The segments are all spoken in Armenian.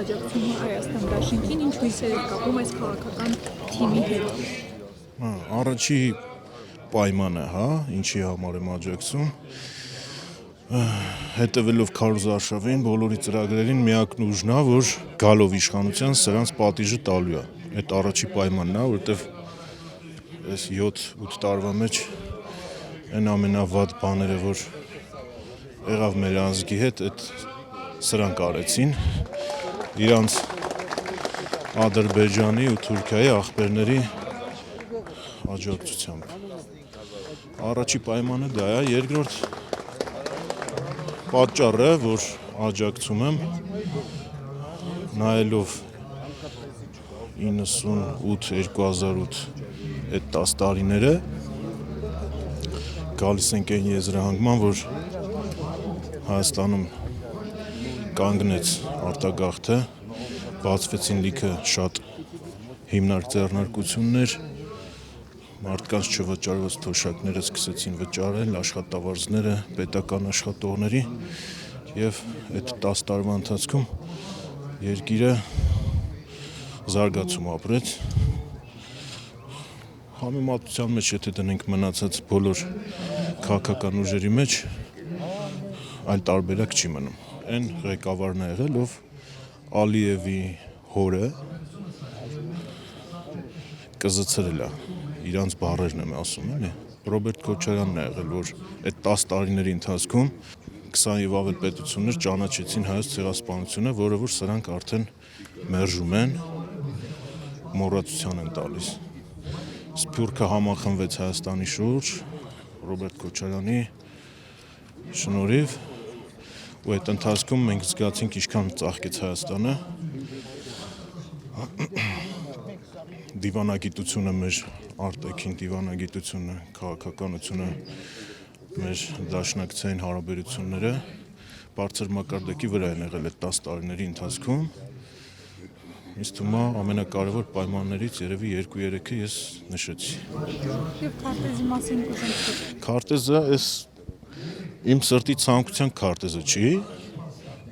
աջակցումը Հայաստան դաշինքին, ինչ հույսեր եք կապում այս քաղաքական թիմի հետ։ Առաջի պայմանը, ինչի համար եմ աջակցում, հետևելով Քարոզ Արշավին, բոլորի ծրագրերին միակն ուժն է, որ գալով իշխանության սրանց պատիժը տալու է։ Այդ առաջի պայմանն է, որովհետև այս 7-8 տարվա մեջ այն ամենավատ բաները, որ եղավ մեր ազգի հետ, այդ սրանք արեցին, իրանց Ադրբեջանի ու Թուրքիայի աղբերների աջակցությամբ։ Առաջի պայմանը դա է, երկրորդ պատճառը, որ աջակցում եմ, նայելով 98-2008 այդ 10 տարիները, գալիս ենք այն եզրահանգման, որ Հայաստանում կանգնեց արտագաղթը, բացվեցին լիքը շատ հիմնարկ-ձեռնարկություններ, մարդկանց չվճարված թոշակները սկսեցին վճարել, աշխատավարձները, պետական աշխատողների և այդ 10 տարվա ընթացքում երկիրը զարգացում ապրեց։ Համեմատության մեջ, եթե դնենք մնացած բոլոր քաղաքական ուժերի մեջ, այլ տարբերակ չի մնում։ Այն ղեկավարն է եղել, ով Ալիևի հորը կզցրել է, իրանց բառերն եմ ասում, էլի։ Ռոբերտ Քոչարյանն է եղել, որ այդ 10 տարիների ընթացքում 20 և ավել պետություններ ճանաչեցին հայոց ցեղասպանությունը, որը որ սրանք արդեն մերժում են, մոռացության են տալիս։ Սփյուռքը համախմբվեց Հայաստանի շուրջ Ռոբերտ Քոչարյանի շնորհիվ, ու այդ ընթացքում մենք զգացինք ինչքան ծաղկեց Հայաստանը, դիվանագիտությունը մեր արտաքին դիվանագիտությունը, քաղաքականությունը, մեր դաշնակցային հարաբերությունները բարձր մակարդակի վրա են եղել այդ 10 տարիների ընթացքում։ Ինձ թվում է ամենակարևոր պայմաններից երևի 2-3-ը ես նշեցի։ Եվ քարտեզի մասին կուզենք։ Քարտեզը այս իմ սրտի ցանկության քարտեզը չի,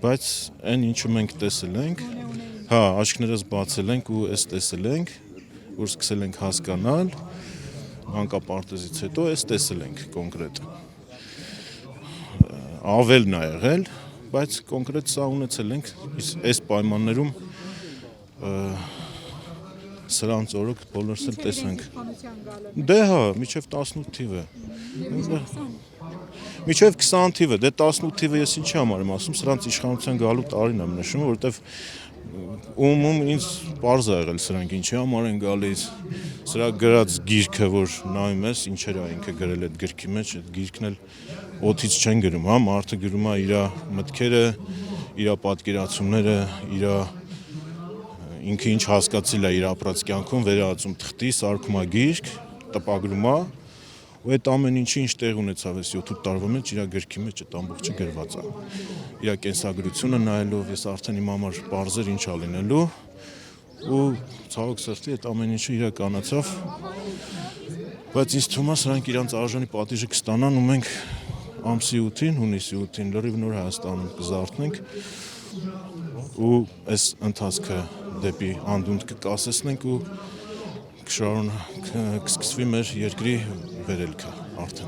բայց այն ինչը մենք տեսել ենք, աչքներս բացել ենք ու այս տեսել ենք, որ սկսել ենք հասկանալ, մանկապարտեզից հետո այս տեսել ենք կոնկրետ։ Ավելն է եղել, բայց կոնկրետ սա ունեցել ենք, այս պայմաններում սրանց օրոք բոլորս էլ տեսանք։ Դե մինչև 18 թիվը։ Մինչև 20 թիվը, դե 18 թիվը ես ինչի համար եմ ասում, սրանց իշխանության գալու տարին եմ նշում, որովհետև ում ինձ պարզ է եղել սրանք ինչի համար են գալիս, սրա գրած գիրքը, որ նայում ես, ինչեր է ինքը գրել այդ գրքի մեջ, այդ գիրքն էլ օդից չեն գրում, մարդը գրում է իր մտքերը, իր պատկերացումները, ինքը ինչ հասկացել է իր ապրած կյանքում, վերածում թղթի, սարքում է գիրք, տպագրում է, ու այդ ամեն ինչի ինչ տեղ ունեցավ այս 7-8 տարվա մեջ իր գրքի մեջ այդ ամբողջը գրված է։ Իր կենսագրությունը նայելով ես արդեն իմ համար պարզ էր ինչ ա լինելու, ու ցավոք սրտի այդ ամեն ինչը իրականացավ, բայց ինձ թվում է սրանք իրանց արժանի պատիժը կստանան, ու մենք ամսի 8-ին, հունիսի 8-ին լրիվ նոր Հայաստանում կզարթնենք, ու այս ընթացքը դեպի անդունդ կկասեցնենք ու կսկսվի մեր երկրի վերելքը արդեն։